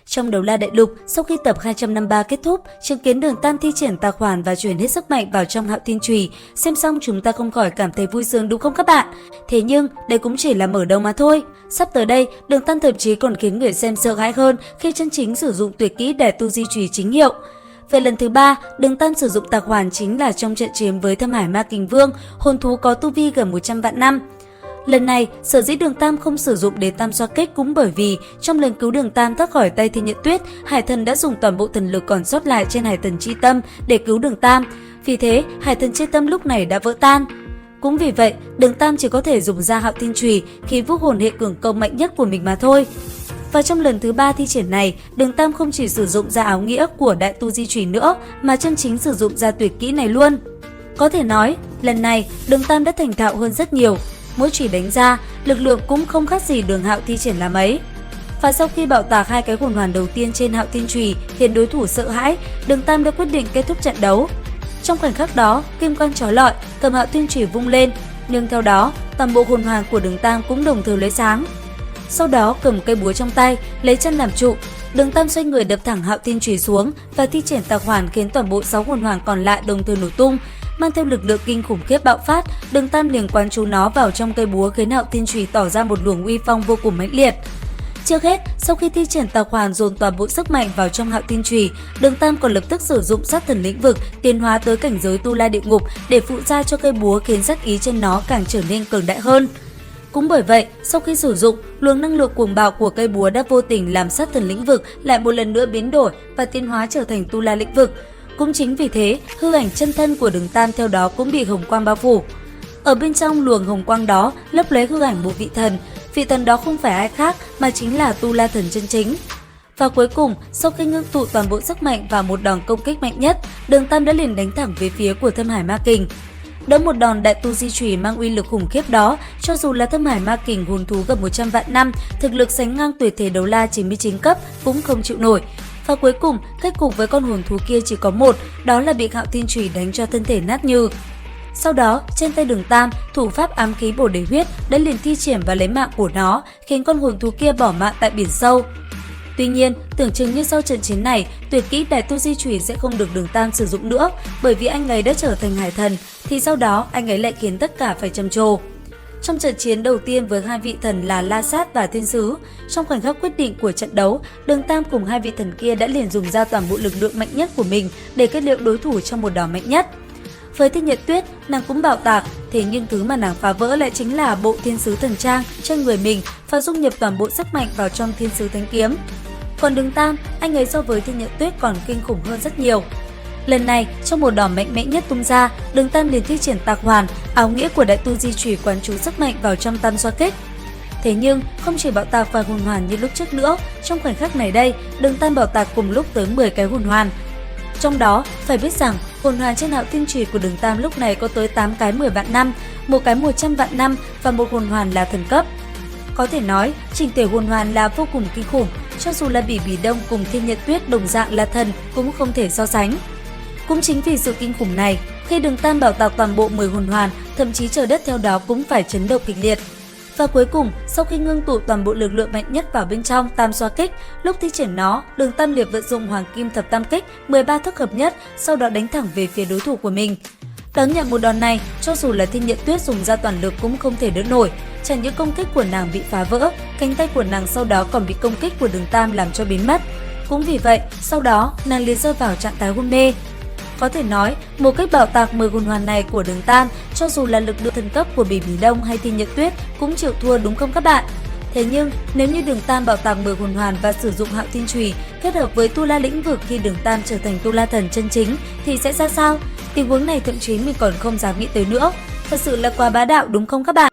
Trong Đấu La Đại Lục, sau khi tập 253 kết thúc, chứng kiến Đường Tam thi triển tà khoản và chuyển hết sức mạnh vào trong Hạo Thiên Chùy, xem xong chúng ta không khỏi cảm thấy vui sướng đúng không các bạn? Thế nhưng, đây cũng chỉ là mở đầu mà thôi. Sắp tới đây, Đường Tam thậm chí còn khiến người xem sợ hãi hơn khi chân chính sử dụng tuyệt kỹ Đại Tu Di Chùy chính hiệu. Về lần thứ 3, Đường Tam sử dụng tà khoản chính là trong trận chiến với Thâm Hải Ma Kình Vương, hồn thú có tu vi gần 100 vạn năm. Lần này, sở dĩ Đường Tam không sử dụng đế tam xoa kích cũng bởi vì trong lần cứu Đường Tam thoát khỏi tay Thiên Nhật Tuyết, Hải Thần đã dùng toàn bộ thần lực còn sót lại trên Hải Thần Chi Tâm để cứu Đường Tam. Vì thế, Hải Thần Chi Tâm lúc này đã vỡ tan. Cũng vì vậy, Đường Tam chỉ có thể dùng ra Hạo Thiên Chùy khi vũ hồn hệ cường công mạnh nhất của mình mà thôi. Và trong lần thứ 3 thi triển này, Đường Tam không chỉ sử dụng ra áo nghĩa của Đại Tu Di Chùy nữa mà chân chính sử dụng ra tuyệt kỹ này luôn. Có thể nói, lần này Đường Tam đã thành thạo hơn rất nhiều. Mỗi chùy đánh ra, lực lượng cũng không khác gì Đường Hạo thi triển là mấy. Và sau khi bạo tạc hai cái hồn hoàn đầu tiên trên Hạo Thiên Chùy khiến đối thủ sợ hãi, Đường Tam đã quyết định kết thúc trận đấu. Trong khoảnh khắc đó, kim quang chói lọi, cầm Hạo Thiên Chùy vung lên, nhưng theo đó, toàn bộ hồn hoàn của Đường Tam cũng đồng thời lóe sáng. Sau đó cầm cây búa trong tay, lấy chân làm trụ, Đường Tam xoay người đập thẳng Hạo Thiên Chùy xuống và thi triển tà hoàn khiến toàn bộ 6 hồn hoàn còn lại đồng thời nổ tung. Mang theo lực lượng kinh khủng khiếp bạo phát, Đường Tam liền quán chú nó vào trong cây búa khiến Hạo Thiên Chùy tỏ ra một luồng uy phong vô cùng mãnh liệt. Trước hết, sau khi thi triển tà hoàn dồn toàn bộ sức mạnh vào trong Hạo Thiên Chùy, Đường Tam còn lập tức sử dụng sát thần lĩnh vực tiến hóa tới cảnh giới Tu La Địa Ngục để phụ ra cho cây búa khiến sát ý trên nó càng trở nên cường đại hơn. Cũng bởi vậy, sau khi sử dụng, luồng năng lượng cuồng bạo của cây búa đã vô tình làm sát thần lĩnh vực lại một lần nữa biến đổi và tiến hóa trở thành Tu La lĩnh vực. Cũng chính vì thế, hư ảnh chân thân của Đường Tam theo đó cũng bị hồng quang bao phủ. Ở bên trong luồng hồng quang đó lấp lấy hư ảnh một vị thần đó không phải ai khác mà chính là Tu La thần chân chính. Và cuối cùng, sau khi ngưng tụ toàn bộ sức mạnh vào một đòn công kích mạnh nhất, Đường Tam đã liền đánh thẳng về phía của Thâm Hải Ma Kình. Đó một đòn Đại Tu Di Chùy mang uy lực khủng khiếp đó, cho dù là Thâm Hải Ma Kình hồn thú gần 100 vạn năm, thực lực sánh ngang tuyệt thế đấu la 99 cấp cũng không chịu nổi. Và cuối cùng, kết cục với con hồn thú kia chỉ có một, đó là bị Hạo Thiên Chùy đánh cho thân thể nát nhừ. Sau đó, trên tay Đường Tam, thủ pháp ám khí bổ đế huyết đã liền thi triển và lấy mạng của nó, khiến con hồn thú kia bỏ mạng tại biển sâu. Tuy nhiên, tưởng chừng như sau trận chiến này, tuyệt kỹ Đại Tu Di Chùy sẽ không được Đường Tam sử dụng nữa, bởi vì anh ấy đã trở thành Hải Thần, thì sau đó anh ấy lại khiến tất cả phải trầm trồ. Trong trận chiến đầu tiên với hai vị thần là La Sát và Thiên Sứ, trong khoảnh khắc quyết định của trận đấu, Đường Tam cùng hai vị thần kia đã liền dùng ra toàn bộ lực lượng mạnh nhất của mình để kết liễu đối thủ trong một đòn mạnh nhất. Với Thiên Nhật Tuyết, nàng cũng bạo tạc, thế nhưng thứ mà nàng phá vỡ lại chính là bộ Thiên Sứ thần trang trên người mình và dung nhập toàn bộ sức mạnh vào trong Thiên Sứ Thánh Kiếm. Còn Đường Tam, anh ấy so với Thiên Nhật Tuyết còn kinh khủng hơn rất nhiều. Lần này, trong một đòn mạnh mẽ nhất tung ra, Đường Tam liền thi triển tạc hoàn, áo nghĩa của Đại Tu Di Chùy quán chú sức mạnh vào trong tam xoa kích. Thế nhưng, không chỉ bạo tạc vài hồn hoàn như lúc trước nữa, trong khoảnh khắc này đây, Đường Tam bạo tạc cùng lúc tới 10 cái hồn hoàn. Trong đó, phải biết rằng, hồn hoàn trên Hạo Thiên Chùy của Đường Tam lúc này có tới 8 cái 10 vạn năm, một cái 100 vạn năm và một hồn hoàn là thần cấp. Có thể nói, chỉnh thể hồn hoàn là vô cùng kinh khủng, cho dù là Bỉ Bỉ Đông cùng Thiên Nhật Tuyết đồng dạng là thần cũng không thể so sánh. Cũng chính vì sự kinh khủng này, khi Đường Tam bạo tạc toàn bộ 10 hồn hoàn, thậm chí trời đất theo đó cũng phải chấn động kịch liệt. Và cuối cùng, sau khi ngưng tụ toàn bộ lực lượng mạnh nhất vào bên trong tam xoa kích, lúc thi triển nó, Đường Tam liệt vận dụng Hoàng Kim Thập Tam Kích, 13 thức hợp nhất, sau đó đánh thẳng về phía đối thủ của mình. Đón nhận một đòn này, cho dù là Thiên Nhật Tuyết dùng ra toàn lực cũng không thể đỡ nổi. Chẳng những công kích của nàng bị phá vỡ, cánh tay của nàng sau đó còn bị công kích của Đường Tam làm cho biến mất. Cũng vì vậy, sau đó nàng liền rơi vào trạng thái hôn mê. Có thể nói, một cách bạo tạc 10 hồn hoàn này của Đường Tam, cho dù là lực lượng thần cấp của Bỉ Bỉ Đông hay Thiên Nhật Tuyết cũng chịu thua đúng không các bạn? Thế nhưng, nếu như Đường Tam bạo tạc 10 hồn hoàn và sử dụng Hạo Thiên Chùy kết hợp với Tu La lĩnh vực khi Đường Tam trở thành Tu La thần chân chính thì sẽ ra sao? Tình huống này thậm chí mình còn không dám nghĩ tới nữa. Thật sự là quá bá đạo đúng không các bạn?